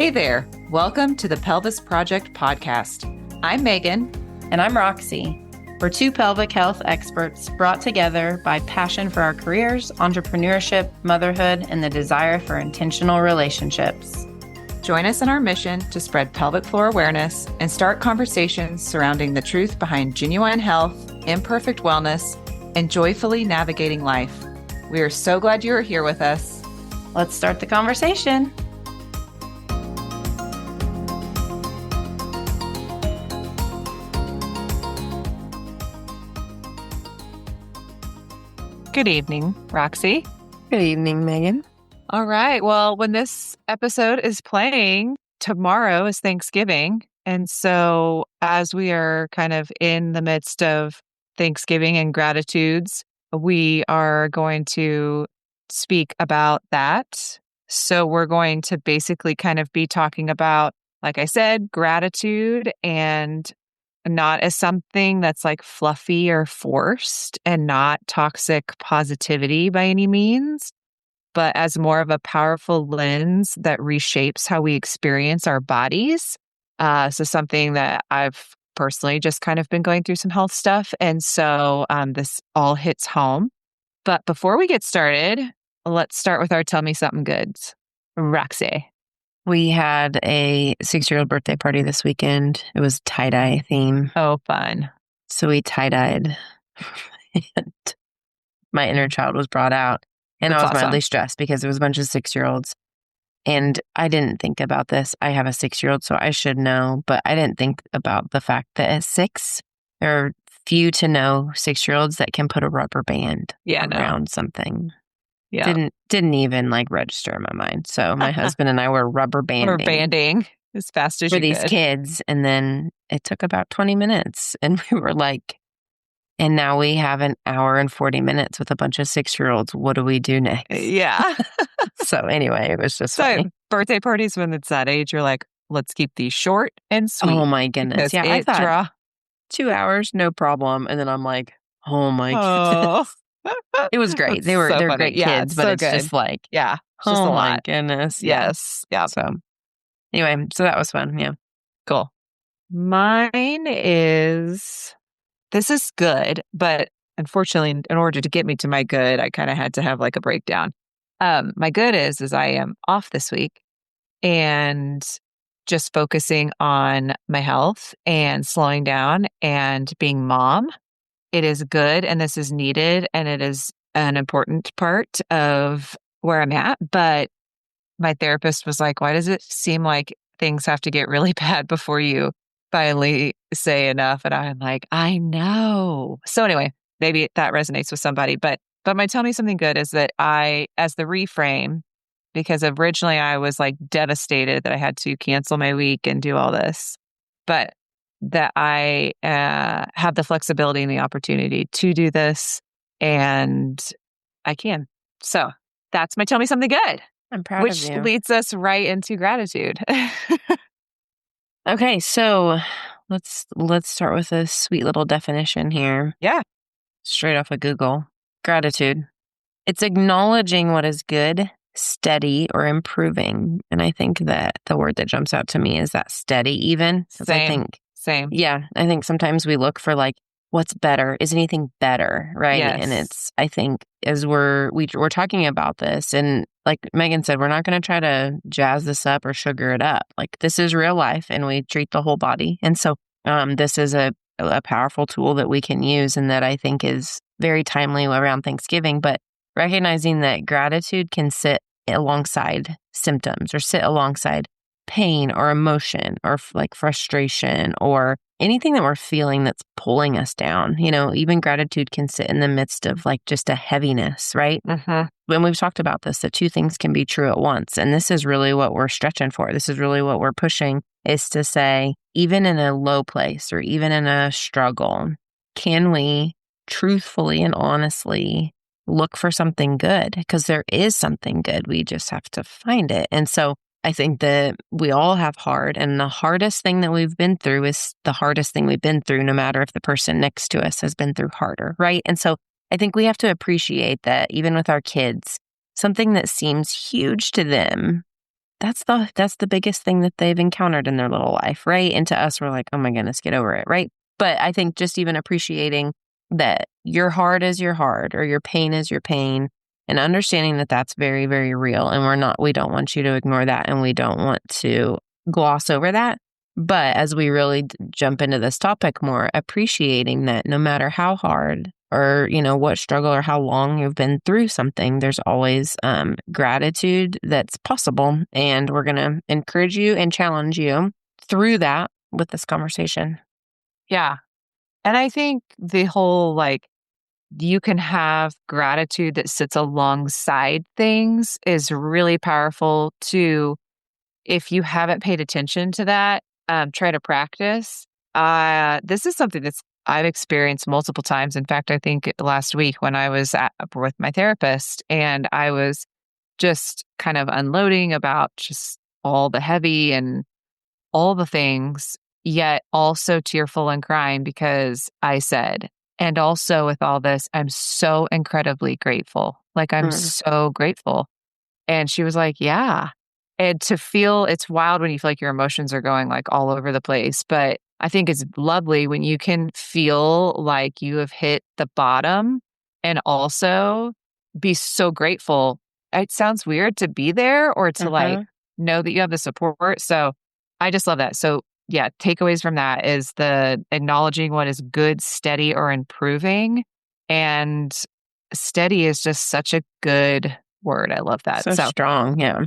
Hey there. Welcome to the Pelvis Project podcast. I'm Megan. And I'm Roxy. We're two pelvic health experts brought together by passion for our careers, entrepreneurship, motherhood, and the desire for intentional relationships. Join us in our mission to spread pelvic floor awareness and start conversations surrounding the truth behind genuine health, imperfect wellness, and joyfully navigating life. We are so glad you are here with us. Let's start the conversation. Good evening, Roxy. Good evening, Megan. All right. Well, when this episode is playing, tomorrow is Thanksgiving. And so as we are kind of in the midst of Thanksgiving and gratitudes, we are going to speak about that. So we're going to basically kind of be talking about, like I said, gratitude, and not as something that's like fluffy or forced, and not toxic positivity by any means, but as more of a powerful lens that reshapes how we experience our bodies. So something that I've personally just kind of been going through some health stuff. And so this all hits home. But before we get started, let's start with our Tell Me Something Goods. Roxy. We had a 6-year-old birthday party this weekend. It was tie-dye theme. Oh, fun. So we tie-dyed. And my inner child was brought out. And That's I was awesome. mildly stressed because it was a bunch of 6-year-olds. And I didn't think about this. I have a 6-year-old, so I should know. But I didn't think about the fact that at 6, there are few to no 6-year-olds that can put a rubber band around something. Yeah. Didn't even like register in my mind. So my husband and I were rubber banding as fast as for you these could. kids. And then it took about 20 minutes. And we were like, and now we have an hour and 40 minutes with a bunch of 6-year-olds. What do we do next? Yeah. So anyway, it was just funny. Birthday parties, when it's that age, you're like, let's keep these short and sweet. Oh my goodness. Yeah, I thought 2 hours, no problem. And then I'm like, oh my goodness. It was great. They're funny. great kids, but so it's good. just like, it's just oh a my lot. goodness. Yes. Yeah. So anyway, so that was fun. Yeah. Cool. Mine is, this is good, but unfortunately, in order to get me to my good, I kind of had to have like a breakdown. My good is I am off this week and just focusing on my health and slowing down and being mom. It is good, and this is needed, and it is an important part of where I'm at. But my therapist was like, why does it seem like things have to get really bad before you finally say enough? And I'm like, I know. So anyway, maybe that resonates with somebody. But my Tell Me Something Good is that I, as the reframe, because originally I was like devastated that I had to cancel my week and do all this, but that I have the flexibility and the opportunity to do this, and I can. So that's my Tell Me Something Good. I'm proud of you. Which leads us right into gratitude. Okay, so let's start with a sweet little definition here. Yeah. Straight off of Google. Gratitude. It's acknowledging what is good, steady, or improving. And I think that the word that jumps out to me is that steady even. Same. Yeah, I think sometimes we look for like, what's better? Is anything better? Right. Yes. And it's, I think, as we're talking about this, and like Megan said, we're not going to try to jazz this up or sugar it up. Like, this is real life, and we treat the whole body. And so this is a powerful tool that we can use, and that I think is very timely around Thanksgiving. But recognizing that gratitude can sit alongside symptoms, or sit alongside pain or emotion or like frustration or anything that we're feeling that's pulling us down. You know, even gratitude can sit in the midst of like just a heaviness, right? Mm-hmm. When we've talked about this, that two things can be true at once. And this is really what we're stretching for. This is really what we're pushing, is to say, even in a low place or even in a struggle, can we truthfully and honestly look for something good? Because there is something good. We just have to find it. And so I think that we all have hard, and the hardest thing that we've been through is the hardest thing we've been through, no matter if the person next to us has been through harder, right? And so I think we have to appreciate that even with our kids, something that seems huge to them, that's the biggest thing that they've encountered in their little life, right? And to us, we're like, oh my goodness, get over it, right? But I think just even appreciating that your heart is your heart or your pain is your pain and understanding that that's very, very real. And we don't want you to ignore that and we don't want to gloss over that. But as we really jump into this topic more, appreciating that no matter how hard or, what struggle or how long you've been through something, there's always gratitude that's possible. And we're going to encourage you and challenge you through that with this conversation. Yeah. And I think the whole you can have gratitude that sits alongside things is really powerful too. If you haven't paid attention to that, try to practice. This is something I've experienced multiple times. In fact, I think last week when I was with my therapist and I was just kind of unloading about just all the heavy and all the things, yet also tearful and crying because I said, and also with all this, I'm so incredibly grateful. Like, I'm Mm, so grateful. And she was like, yeah. And to feel it's wild when you feel like your emotions are going like all over the place. But I think it's lovely when you can feel like you have hit the bottom and also be so grateful. It sounds weird to be there or to mhm. know that you have the support. So I just love that. So yeah, takeaways from that is the acknowledging what is good, steady, or improving. And steady is just such a good word. I love that. So So strong. Yeah.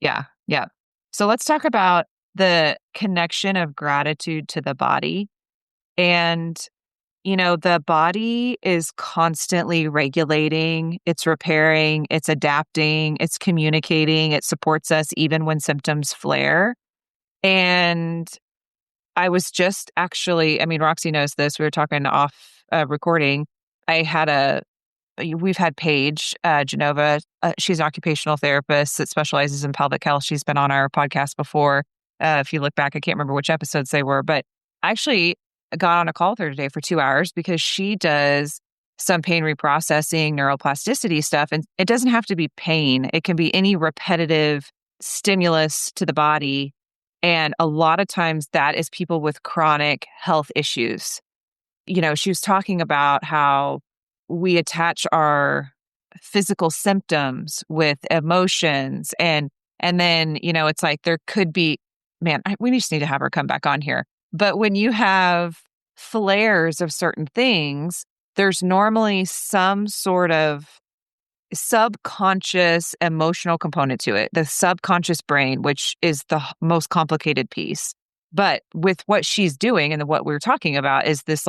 yeah, yeah. So let's talk about the connection of gratitude to the body. And, the body is constantly regulating, it's repairing, it's adapting, it's communicating, it supports us even when symptoms flare. And I was just actually, I mean, Roxy knows this. We were talking off recording. I had we've had Paige Genova. She's an occupational therapist that specializes in pelvic health. She's been on our podcast before. If you look back, I can't remember which episodes they were, but I actually got on a call with her today for 2 hours because she does some pain reprocessing, neuroplasticity stuff. And it doesn't have to be pain, it can be any repetitive stimulus to the body. And a lot of times that is people with chronic health issues. She was talking about how we attach our physical symptoms with emotions and then, it's like there could be we just need to have her come back on here. But when you have flares of certain things, there's normally some sort of subconscious emotional component to it, the subconscious brain, which is the most complicated piece. But with what she's doing and what we're talking about is this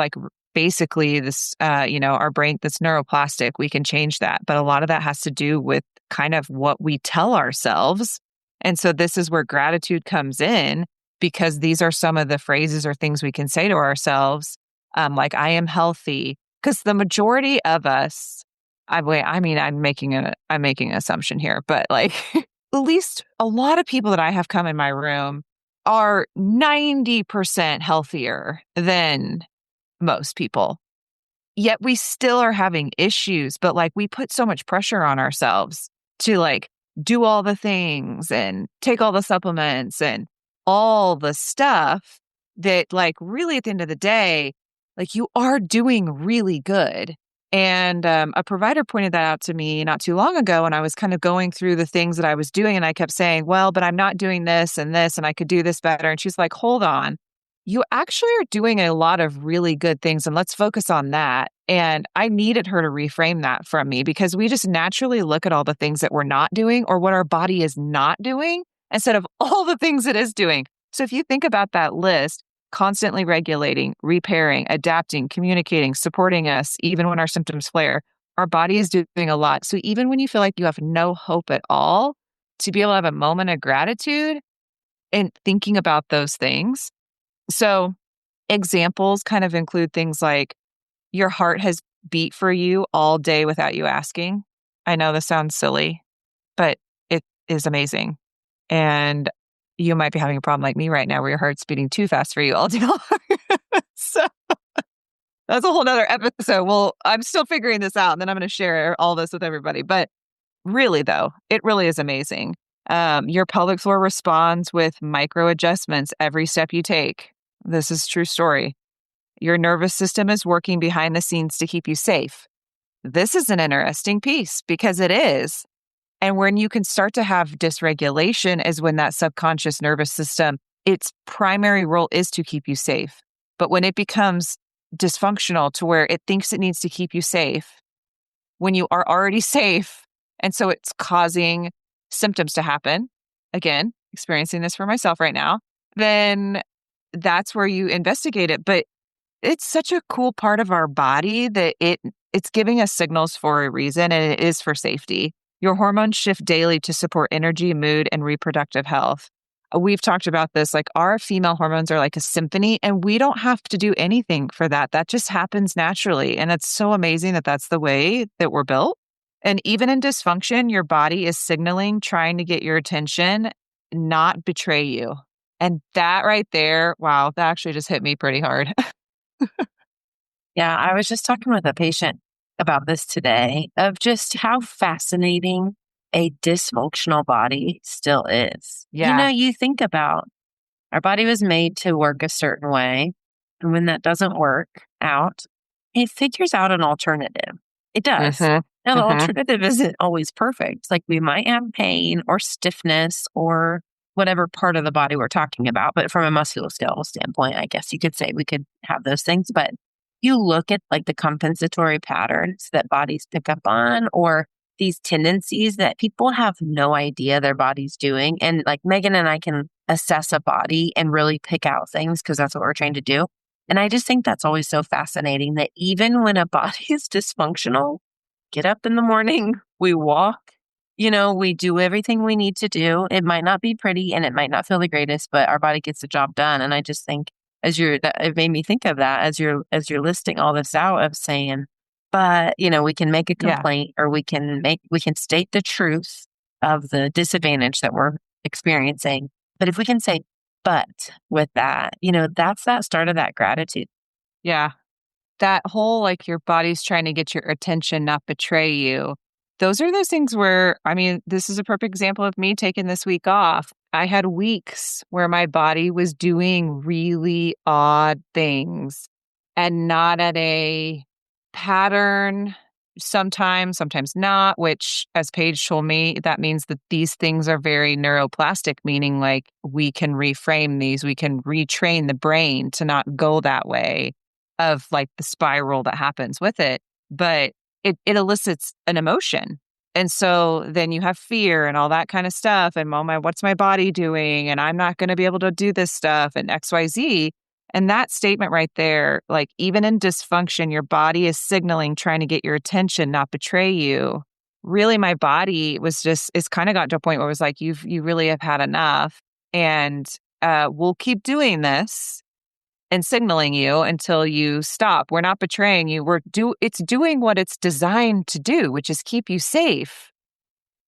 basically this, our brain that's neuroplastic, we can change that. But a lot of that has to do with kind of what we tell ourselves. And so this is where gratitude comes in because these are some of the phrases or things we can say to ourselves, like, I am healthy. Because the majority of us, I'm making an assumption here, but at least a lot of people that I have come in my room are 90% healthier than most people. Yet we still are having issues, but we put so much pressure on ourselves to do all the things and take all the supplements and all the stuff that really at the end of the day, you are doing really good. And a provider pointed that out to me not too long ago when I was kind of going through the things that I was doing. And I kept saying, well, but I'm not doing this, and I could do this better. And she's like, hold on, you actually are doing a lot of really good things, and let's focus on that. And I needed her to reframe that from me because we just naturally look at all the things that we're not doing or what our body is not doing instead of all the things it is doing. So if you think about that list, constantly regulating, repairing, adapting, communicating, supporting us, even when our symptoms flare, our body is doing a lot. So even when you feel like you have no hope at all, to be able to have a moment of gratitude and thinking about those things. So examples kind of include things like your heart has beat for you all day without you asking. I know this sounds silly, but it is amazing. And you might be having a problem like me right now where your heart's beating too fast for you all day long. So that's a whole nother episode. Well, I'm still figuring this out and then I'm going to share all this with everybody. But really, though, it really is amazing. Your pelvic floor responds with micro adjustments every step you take. This is true story. Your nervous system is working behind the scenes to keep you safe. This is an interesting piece because it is. And when you can start to have dysregulation is when that subconscious nervous system, its primary role is to keep you safe. But when it becomes dysfunctional to where it thinks it needs to keep you safe, when you are already safe, and so it's causing symptoms to happen, again, experiencing this for myself right now, then that's where you investigate it. But it's such a cool part of our body that it's giving us signals for a reason, and it is for safety. Your hormones shift daily to support energy, mood, and reproductive health. We've talked about this, like our female hormones are like a symphony, and we don't have to do anything for that. That just happens naturally. And it's so amazing that that's the way that we're built. And even in dysfunction, your body is signaling, trying to get your attention, not betray you. And that right there, wow, that actually just hit me pretty hard. Yeah, I was just talking with a patient about this today of just how fascinating a dysfunctional body still is. Yeah. You think about our body was made to work a certain way. And when that doesn't work out, it figures out an alternative. It does. Mhm. Now, the Mhm. alternative isn't always perfect. Like we might have pain or stiffness or whatever part of the body we're talking about. But from a musculoskeletal standpoint, I guess you could say we could have those things. But you look at like the compensatory patterns that bodies pick up on or these tendencies that people have no idea their body's doing. And like Megan and I can assess a body and really pick out things because that's what we're trained to do. And I just think that's always so fascinating that even when a body is dysfunctional, get up in the morning, we walk, we do everything we need to do. It might not be pretty and it might not feel the greatest, but our body gets the job done. And I just think it made me think of that as you're listing all this out of saying, but we can make a Yeah. complaint or we can state the truth of the disadvantage that we're experiencing. But if we can say, but with that, that's that start of that gratitude. Yeah. That whole, like, your body's trying to get your attention, not betray you. Those are those things where, I mean, this is a perfect example of me taking this week off. I had weeks where my body was doing really odd things and not at a pattern, sometimes not, which, as Paige told me, that means that these things are very neuroplastic, meaning like we can reframe these, we can retrain the brain to not go that way of like the spiral that happens with it, but it elicits an emotion. And so then you have fear and all that kind of stuff. And oh my, what's my body doing? And I'm not going to be able to do this stuff and XYZ. And that statement right there, like even in dysfunction, your body is signaling, trying to get your attention, not betray you. Really, my body was just, it's kind of got to a point where it was like, you really have had enough. And we'll keep doing this and signaling you until you stop. We're not betraying you. It's doing what it's designed to do, which is keep you safe.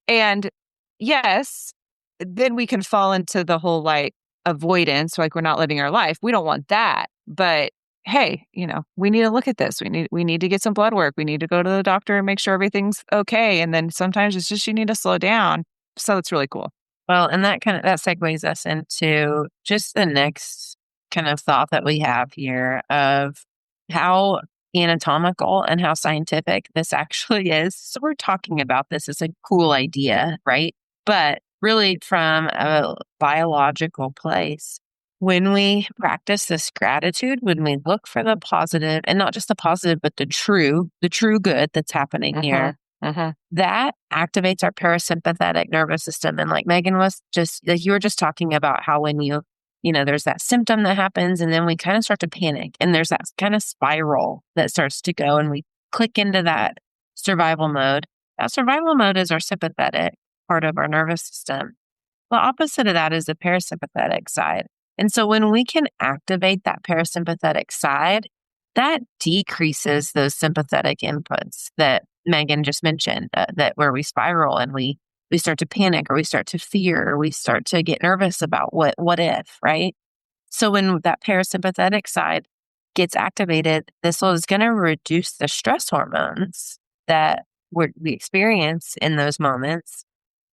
And yes, then we can fall into the whole like avoidance, like we're not living our life. We don't want that. But hey, we need to look at this. We need to get some blood work. We need to go to the doctor and make sure everything's okay. And then sometimes it's just you need to slow down. So it's really cool. Well, and that segues us into just the next kind of thought that we have here of how anatomical and how scientific this actually is. So we're talking about this as a cool idea, right? But really from a biological place, when we practice this gratitude, when we look for the positive and not just the positive, but the true good that's happening Hmm. here, Hmm. that activates our parasympathetic nervous system. And like Megan was just, like you were just talking about how when there's that symptom that happens and then we kind of start to panic and there's that kind of spiral that starts to go and we click into that survival mode. That survival mode is our sympathetic part of our nervous system. The opposite of that is the parasympathetic side. And so when we can activate that parasympathetic side, that decreases those sympathetic inputs that Megan just mentioned, that where we spiral and we start to panic or we start to fear or we start to get nervous about what if, right? So when that parasympathetic side gets activated, this is going to reduce the stress hormones that we experience in those moments.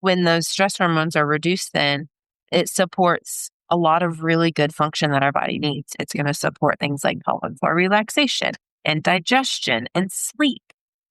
when those stress hormones are reduced, then it supports a lot of really good function that our body needs. It's going to support things like pelvic floor relaxation and digestion and sleep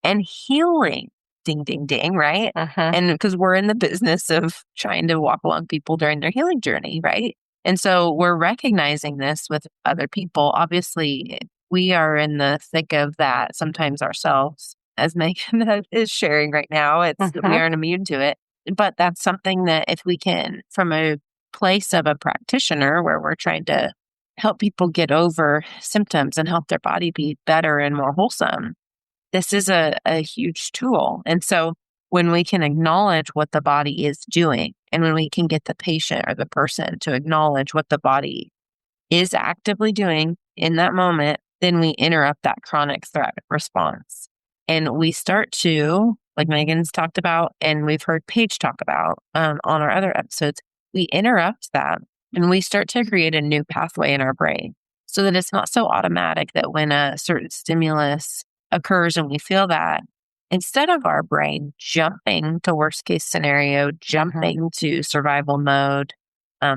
and healing. Ding, ding, ding, right? Uh-huh. And because we're in the business of trying to walk along people during their healing journey, right? And so we're recognizing this with other people. Obviously, we are in the thick of that sometimes ourselves, as Megan is sharing right now. We Uh-huh. aren't immune to it. But that's something that if we can, from a place of a practitioner where we're trying to help people get over symptoms and help their body be better and more wholesome, this is a huge tool. And so when we can acknowledge what the body is doing, and when we can get the patient or the person to acknowledge what the body is actively doing in that moment, then we interrupt that chronic threat response. And we start to, like Megan's talked about, and we've heard Paige talk about on our other episodes, we interrupt that and we start to create a new pathway in our brain so that it's not so automatic that when a certain stimulus occurs and we feel that, instead of our brain jumping to worst case scenario, Uh-huh. jumping to survival mode,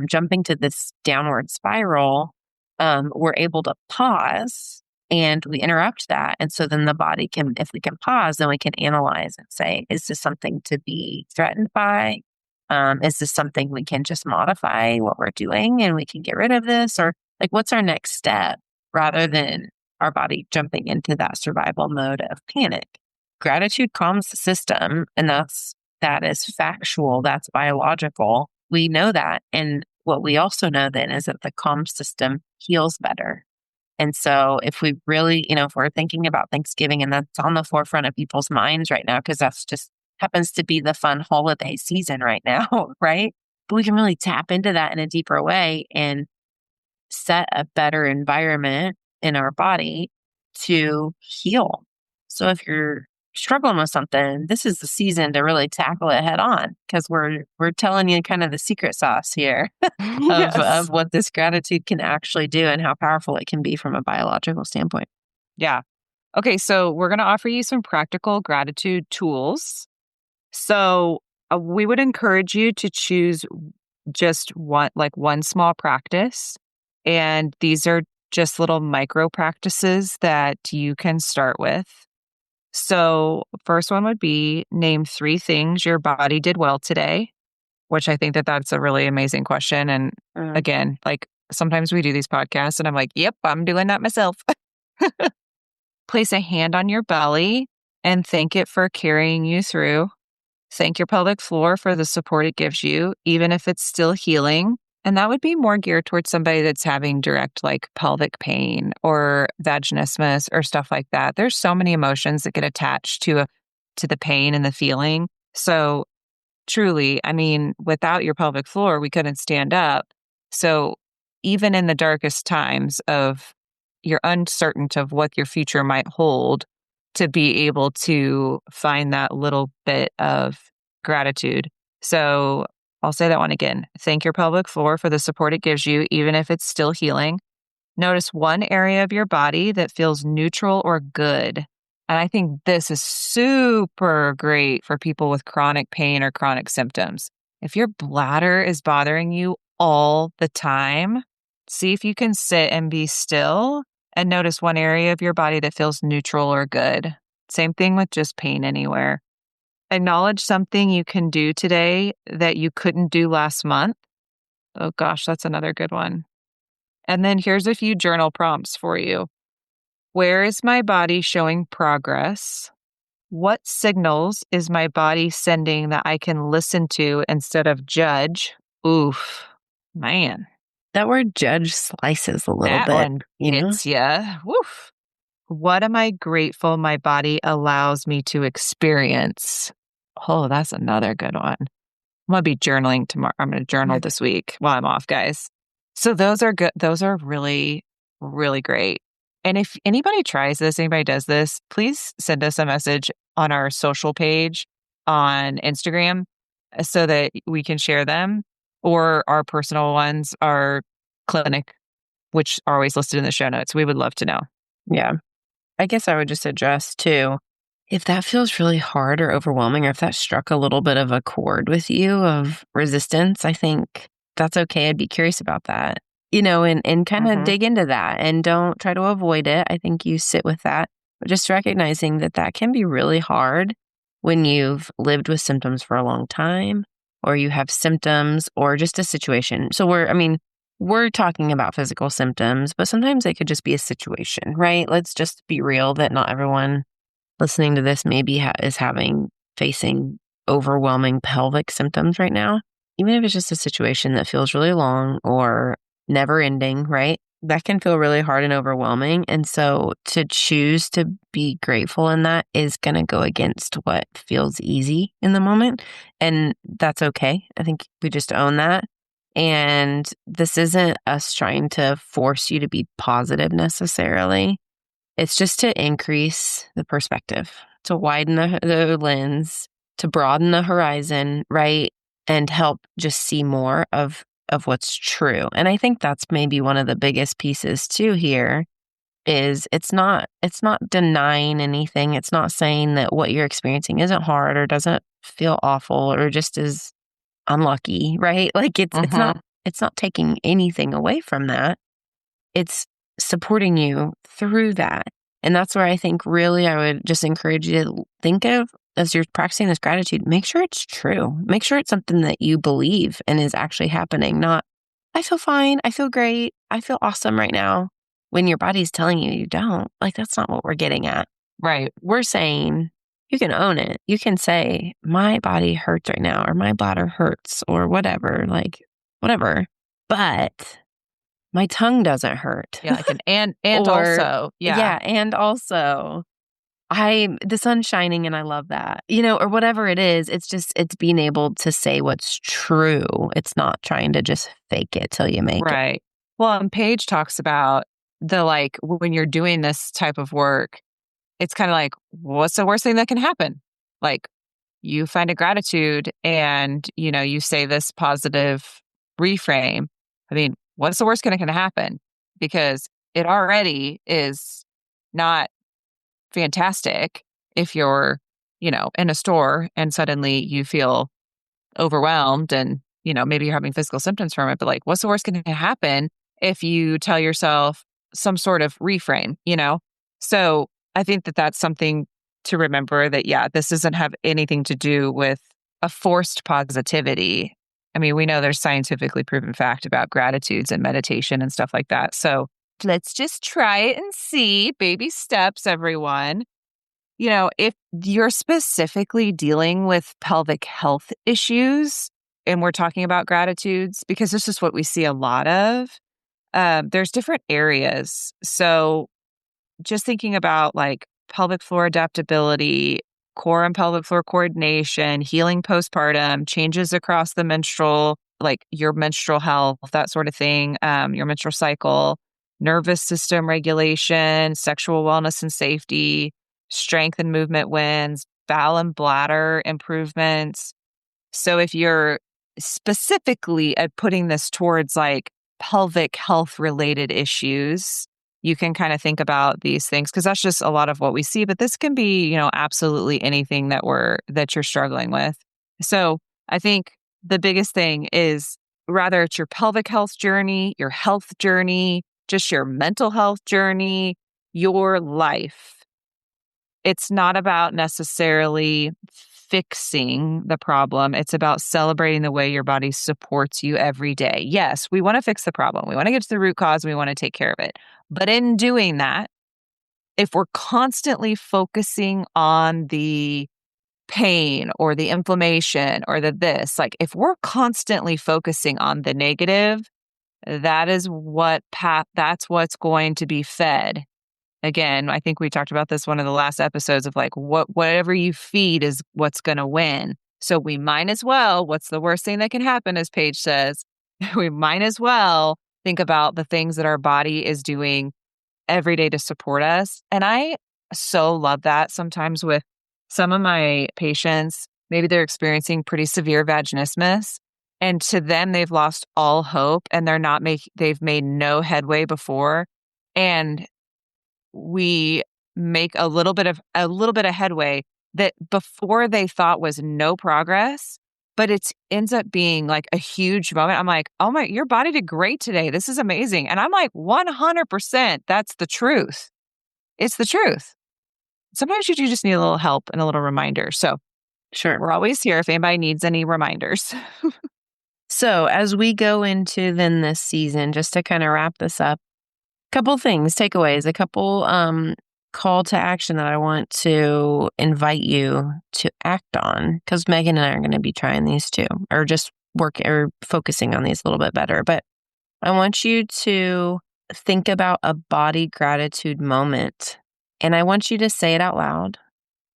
jumping to this downward spiral, we're able to pause and we interrupt that. And so then the body can, if we can pause, then we can analyze and say, is this something to be threatened by? Is this something we can just modify what we're doing and we can get rid of this? Or like, what's our next step rather than our body jumping into that survival mode of panic? Gratitude calms the system, and that is factual, that's biological. We know that. And what we also know then is that the calm system heals better. And so if we really, if we're thinking about Thanksgiving and that's on the forefront of people's minds right now, because that's just happens to be the fun holiday season right now, right? But we can really tap into that in a deeper way and set a better environment in our body to heal. So if you're struggling with something, this is the season to really tackle it head on because we're telling you kind of the secret sauce here of Yes. what this gratitude can actually do and how powerful it can be from a biological standpoint. Yeah. Okay, so we're going to offer you some practical gratitude tools. So we would encourage you to choose just one small practice. And these are just little micro practices that you can start with. So, first one would be name 3 things your body did well today, which I think that that's a really amazing question. And Mm. again, like sometimes we do these podcasts and I'm like, yep, I'm doing that myself. Place a hand on your belly and thank it for carrying you through. Thank your pelvic floor for the support it gives you, even if it's still healing. And that would be more geared towards somebody that's having direct like pelvic pain or vaginismus or stuff like that. There's so many emotions that get attached to the pain and the feeling. So truly, I mean, without your pelvic floor, we couldn't stand up. So even in the darkest times of you're uncertain of what your future might hold, to be able to find that little bit of gratitude. So I'll say that one again. Thank your pelvic floor for the support it gives you, even if it's still healing. Notice one area of your body that feels neutral or good. And I think this is super great for people with chronic pain or chronic symptoms. If your bladder is bothering you all the time, see if you can sit and be still and notice one area of your body that feels neutral or good. Same thing with just pain anywhere. Acknowledge something you can do today that you couldn't do last month. Oh gosh, that's another good one. And then here's a few journal prompts for you. Where is my body showing progress? What signals is my body sending that I can listen to instead of judge? Oof, man, That word judge slices a little that bit, one you know? gets ya. Woof. What am I grateful my body allows me to experience? Oh, that's another good one. I'm gonna be journaling tomorrow. I'm gonna journal this week while I'm off, guys. So those are good. Those are really, really great. And if anybody tries this, anybody does this, please send us a message on our social page on Instagram so that we can share them or our personal ones, our clinic, which are always listed in the show notes. We would love to know. Yeah. I guess I would just address too. If that feels really hard or overwhelming, or if that struck a little bit of a chord with you of resistance, I think that's okay. I'd be curious about that, and kind of Hmm. dig into that and don't try to avoid it. I think you sit with that, but just recognizing that that can be really hard when you've lived with symptoms for a long time or you have symptoms or just a situation. So we're talking about physical symptoms, but sometimes it could just be a situation, right? Let's just be real that not everyone listening to this maybe is facing overwhelming pelvic symptoms right now, even if it's just a situation that feels really long or never ending, right? That can feel really hard and overwhelming. And so to choose to be grateful in that is going to go against what feels easy in the moment. And that's okay. I think we just own that. And this isn't us trying to force you to be positive necessarily. It's just to increase the perspective, to widen the lens, to broaden the horizon, right? And help just see more of what's true. And I think that's maybe one of the biggest pieces too here is it's not denying anything. It's not saying that what you're experiencing isn't hard or doesn't feel awful or just is unlucky, right? Like Hmm. it's not taking anything away from that. It's supporting you through that. And that's where I think really I would just encourage you to think of as you're practicing this gratitude, make sure it's true. Make sure it's something that you believe and is actually happening, not, I feel fine. I feel great. I feel awesome right now. When your body's telling you you don't, like, that's not what we're getting at. Right. We're saying you can own it. You can say, my body hurts right now, or my bladder hurts, or whatever, like, whatever. But my tongue doesn't hurt. Yeah, like an and Or also, yeah. yeah, and also the sun's shining and I love that. Or whatever it is, it's being able to say what's true. It's not trying to just fake it till you make it. Right. Well, and Paige talks about the like when you're doing this type of work, it's kind of like, what's the worst thing that can happen? Like you find a gratitude and, you say this positive reframe. I mean, what's the worst going to happen? Because it already is not fantastic if you're, in a store and suddenly you feel overwhelmed and, maybe you're having physical symptoms from it, but like, what's the worst going to happen if you tell yourself some sort of reframe? So I think that that's something to remember that, yeah, this doesn't have anything to do with a forced positivity. I mean, we know there's scientifically proven fact about gratitudes and meditation and stuff like that. So let's just try it and see baby steps, everyone. If you're specifically dealing with pelvic health issues and we're talking about gratitudes, because this is what we see a lot of, there's different areas. So just thinking about like pelvic floor adaptability, core and pelvic floor coordination, healing postpartum, changes across the menstrual, like your menstrual health, that sort of thing, your menstrual cycle, nervous system regulation, sexual wellness and safety, strength and movement wins, bowel and bladder improvements. So if you're specifically at putting this towards like pelvic health related issues, you can kind of think about these things because that's just a lot of what we see. But this can be, absolutely anything that you're struggling with. So I think the biggest thing is rather it's your pelvic health journey, your health journey, just your mental health journey, your life. It's not about necessarily fixing the problem. It's about celebrating the way your body supports you every day. Yes, we want to fix the problem. We want to get to the root cause. We want to take care of it. But in doing that, if we're constantly focusing on the pain or the inflammation or the this, like if we're constantly focusing on the negative, that's what's going to be fed. Again, I think we talked about this one of the last episodes of like whatever you feed is what's going to win. So we might as well, what's the worst thing that can happen, as Paige says, we might as well think about the things that our body is doing every day to support us. And I so love that sometimes with some of my patients, maybe they're experiencing pretty severe vaginismus. And to them, they've lost all hope and they've made no headway before. And we make a little bit of headway that before they thought was no progress, but it ends up being like a huge moment. I'm like, oh my, your body did great today. This is amazing. And I'm like, 100%, that's the truth. It's the truth. Sometimes you do just need a little help and a little reminder. So Sure. we're always here if anybody needs any reminders. So as we go into then this season, just to kind of wrap this up, couple things, takeaways, a couple call to action that I want to invite you to act on, because Megan and I are going to be trying these too, or just work or focusing on these a little bit better. But I want you to think about a body gratitude moment, and I want you to say it out loud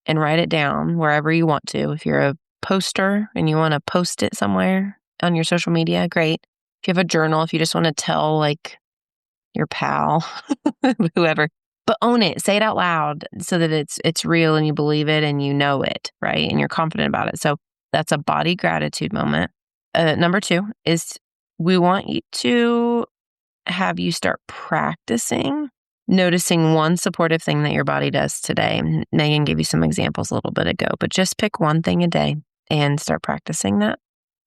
and write it down wherever you want to. If you're a poster and you want to post it somewhere on your social media, great. If you have a journal, if you just want to tell like your pal, whoever, but own it, say it out loud so that it's real and you believe it and you know it, right? And you're confident about it. So that's a body gratitude moment. Number 2 is we want you to have you start practicing noticing one supportive thing that your body does today. Megan gave you some examples a little bit ago, but just pick one thing a day and start practicing that.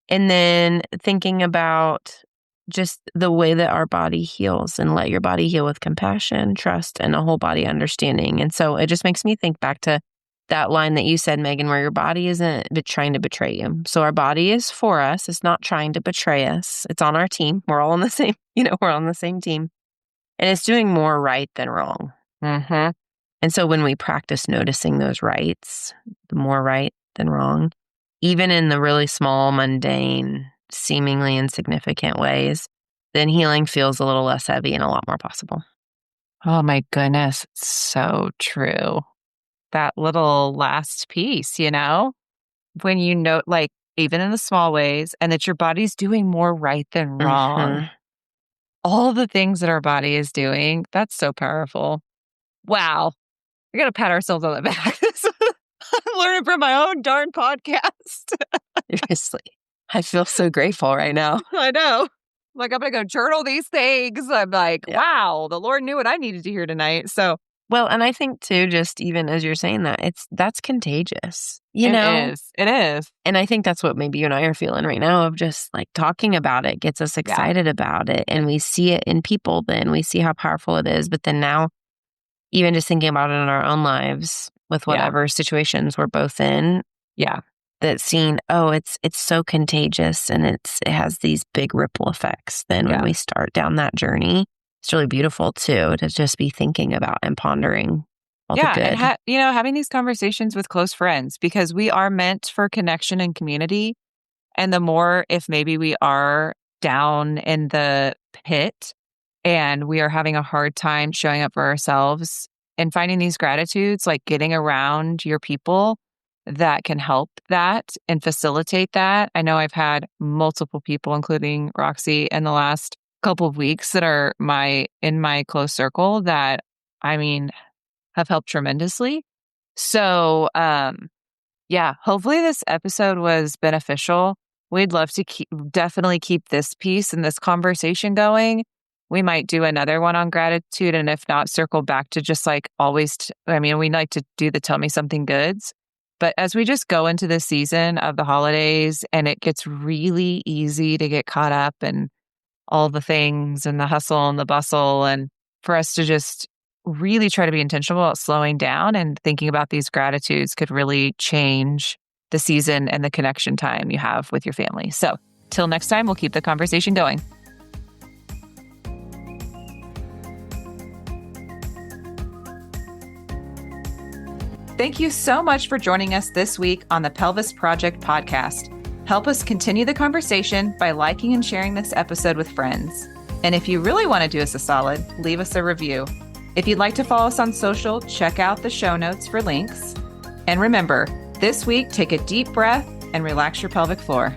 And then thinking about just the way that our body heals, and let your body heal with compassion, trust, and a whole body understanding. And so it just makes me think back to that line that you said, Megan, where your body isn't trying to betray you. So our body is for us. It's not trying to betray us. It's on our team. We're all on the same, we're on the same team. And it's doing more right than wrong. Mm-hmm. And so when we practice noticing those rights, the more right than wrong, even in the really small, mundane, seemingly insignificant ways, then healing feels a little less heavy and a lot more possible. Oh my goodness. It's so true. That little last piece, when you know, like even in the small ways, and that your body's doing more right than wrong. Mm-hmm. All the things that our body is doing, that's so powerful. Wow. We got to pat ourselves on the back. I'm learning from my own darn podcast. Seriously. I feel so grateful right now. I know. Like, I'm going to go journal these things. I'm like, Yeah. wow, the Lord knew what I needed to hear tonight. So, well, and I think too, just even as you're saying that, that's contagious, it is. It is. And I think that's what maybe you and I are feeling right now, of just like talking about it gets us Yeah. excited about it. And we see it in people, then we see how powerful it is. But then now, even just thinking about it in our own lives with whatever situations we're both in. Yeah. That seeing, it's so contagious, and it has these big ripple effects. Then when we start down that journey, it's really beautiful too, to just be thinking about and pondering all the good. And having these conversations with close friends, because we are meant for connection and community. And the more, if maybe we are down in the pit and we are having a hard time showing up for ourselves and finding these gratitudes, like getting around your people that can help that and facilitate that. I know I've had multiple people, including Roxy, in the last couple of weeks that are in my close circle that, have helped tremendously. So, hopefully this episode was beneficial. We'd love to definitely keep this piece and this conversation going. We might do another one on gratitude, and if not, circle back to just like always. We like to do the tell me something goods. But as we just go into the season of the holidays, and it gets really easy to get caught up in all the things and the hustle and the bustle, and for us to just really try to be intentional about slowing down and thinking about these gratitudes could really change the season and the connection time you have with your family. So till next time, we'll keep the conversation going. Thank you so much for joining us this week on the Pelvis Project podcast. Help us continue the conversation by liking and sharing this episode with friends. And if you really want to do us a solid, leave us a review. If you'd like to follow us on social, check out the show notes for links. And remember, this week, take a deep breath and relax your pelvic floor.